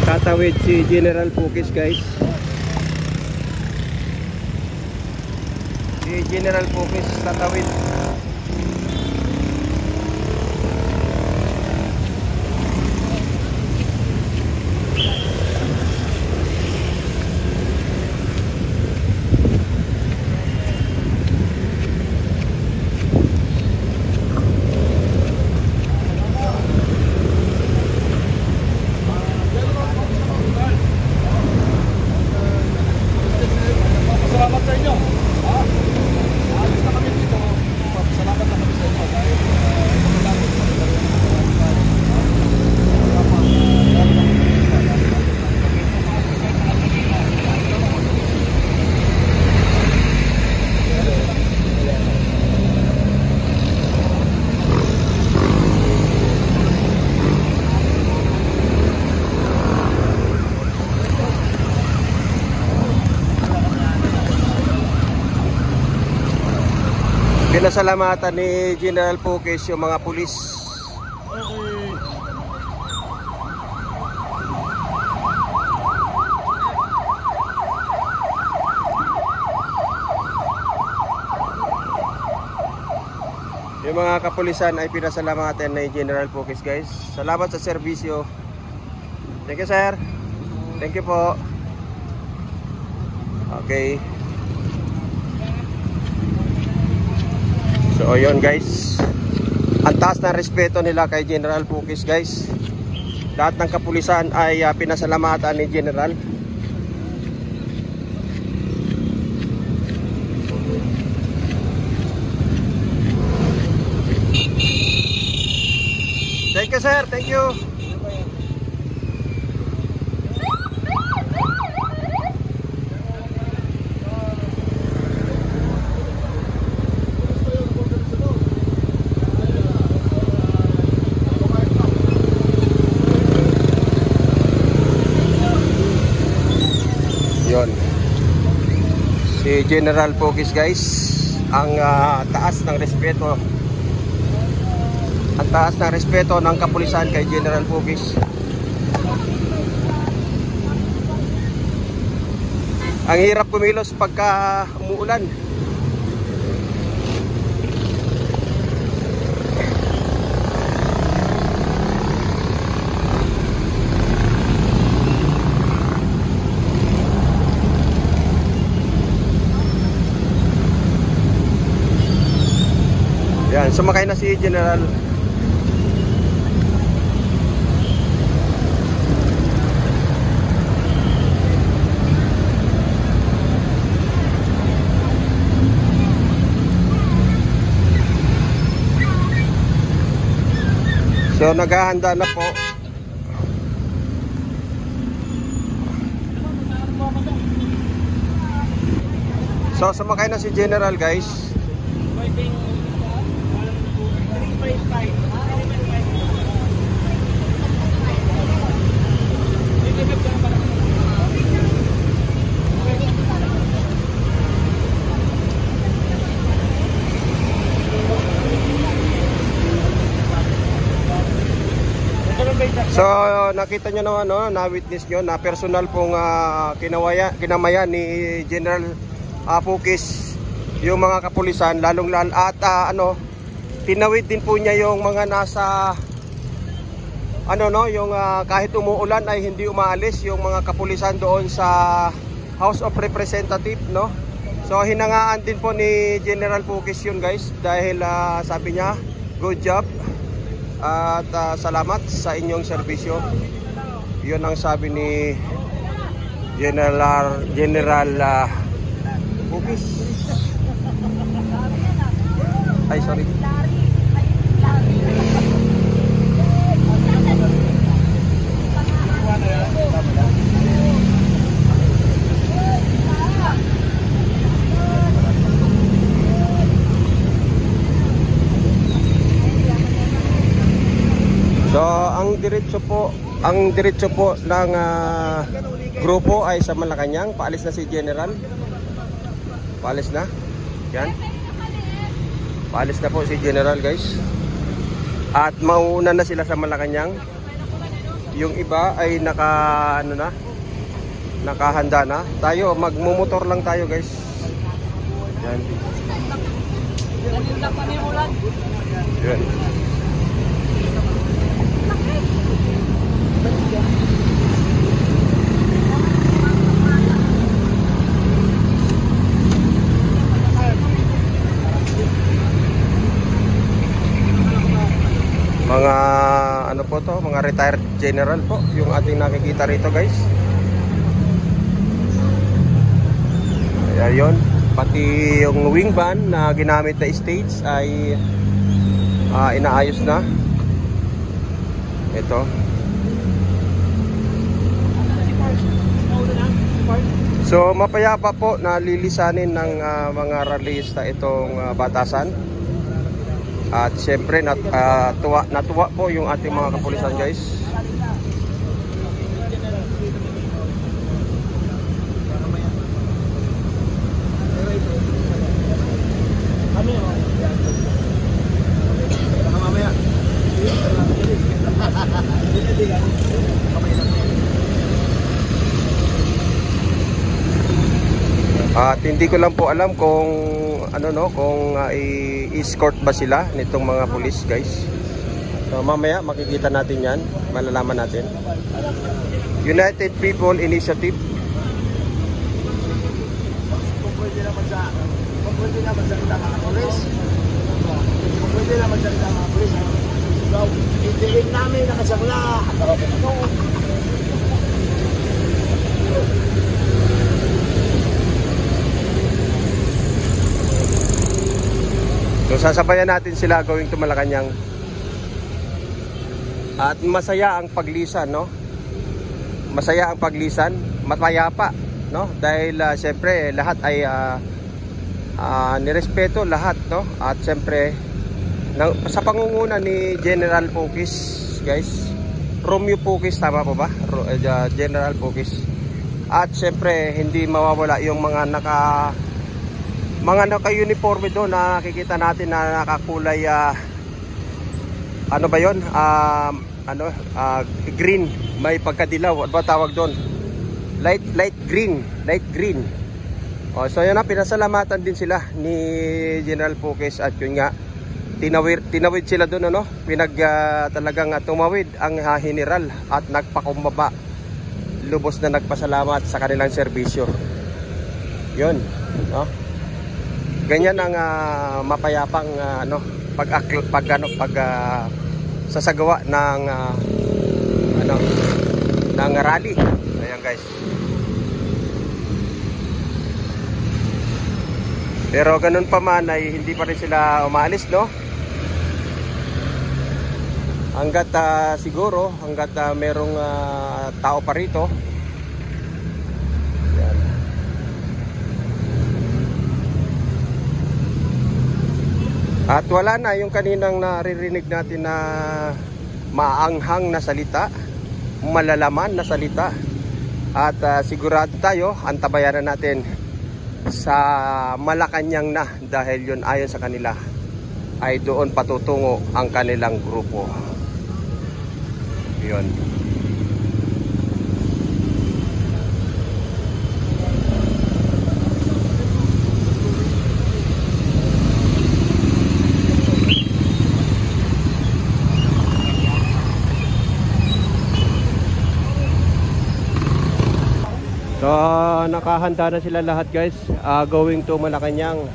Tatawid si General Pukis, guys. Si General Pukis tatawid. Pinasalamatan ni General Pukis yung mga pulis. Yung mga kapulisan ay pinasalamatan ni General Pukis, guys. Salamat sa serbisyo. Thank you, sir. Thank you po. Okay. So yun, guys, ang taas na respeto nila kay General Pukis, guys. Lahat ng kapulisan ay pinasalamatan ni General. Thank you, sir. Thank you. Si General Pukis, guys, ang taas ng respeto, ang taas ng respeto ng kapulisan kay General Pukis. Ang hirap kumilos pagka umuulan. Yan, sumakay na si General. So naghahanda na po. So sumakay na si General, guys. So nakita nyo naman, no, na-witness nyo na personal pong kinamayan ni General Pukis yung mga kapulisan, lalong at tinawid din po niya yung mga nasa yung kahit umuulan ay hindi umaalis yung mga kapulisan doon sa House of Representatives, no. So hinangaan din po ni General Pukis yun, guys, dahil sabi niya good job at salamat sa inyong serbisyo. Yun ang sabi ni General Pukis. Ay, sorry. So, ang diretso po ng grupo ay sa Malacanang. Paalis na si General. Paalis na. Yan. Paalis na po si General, guys. At mauuna na sila sa Malacanang. Yung iba ay nakahanda na. Tayo magmumotor lang tayo, guys. Yan. Yan. Mga ano po to, mga retired general po yung ating nakikita rito, guys. Ayun, pati yung wing van na ginamit na stage ay inaayos na. Ito. So mapayapa po na lilisanin ng mga rallyista itong batasan. At siyempre natuwa po yung ating mga kapulisan, guys. At hindi ko lang po alam kung kung i-escort ba sila nitong mga pulis, guys. So mamaya makikita natin 'yan, malalaman natin. United People Initiative. Hindi namin nakasakla. So sasabayan natin sila going to Malacanang. At masaya ang paglisan, no? Masaya ang paglisan, matayapa, no? Dahil siyempre lahat ay nirespeto lahat, no? At siyempre sa pangunguna ni General Pukis, guys. Romeo Pukis, tama po ba? General Pukis. At siyempre hindi mawawala yung mga naka-uniforme doon na nakikita natin na nakakulay ano ba yon? Green, may pagkadilaw. Ano ba tawag doon? Light green. So yan na, pinasalamatan din sila ni General Pukis at yun nga tinawid sila doon, ano? Talagang tumawid ang general at nagpakumbaba. Lubos na nagpasalamat sa kanilang serbisyo. Yun, no? Ganyan ang mapayapang sasagawa ng ng rally. Ayan, guys. Pero ganun pa man ay hindi pa rin sila umaalis, no? Hanggat siguro hanggat merong tao pa rito. At wala na yung kaninang naririnig natin na maanghang na salita, malalaman na salita. At sigurado tayo, antabayanan natin sa Malacanang na dahil yun ayon sa kanila ay doon patutungo ang kanilang grupo. Yun. So nakahanda na sila lahat, guys, going to Malacanang.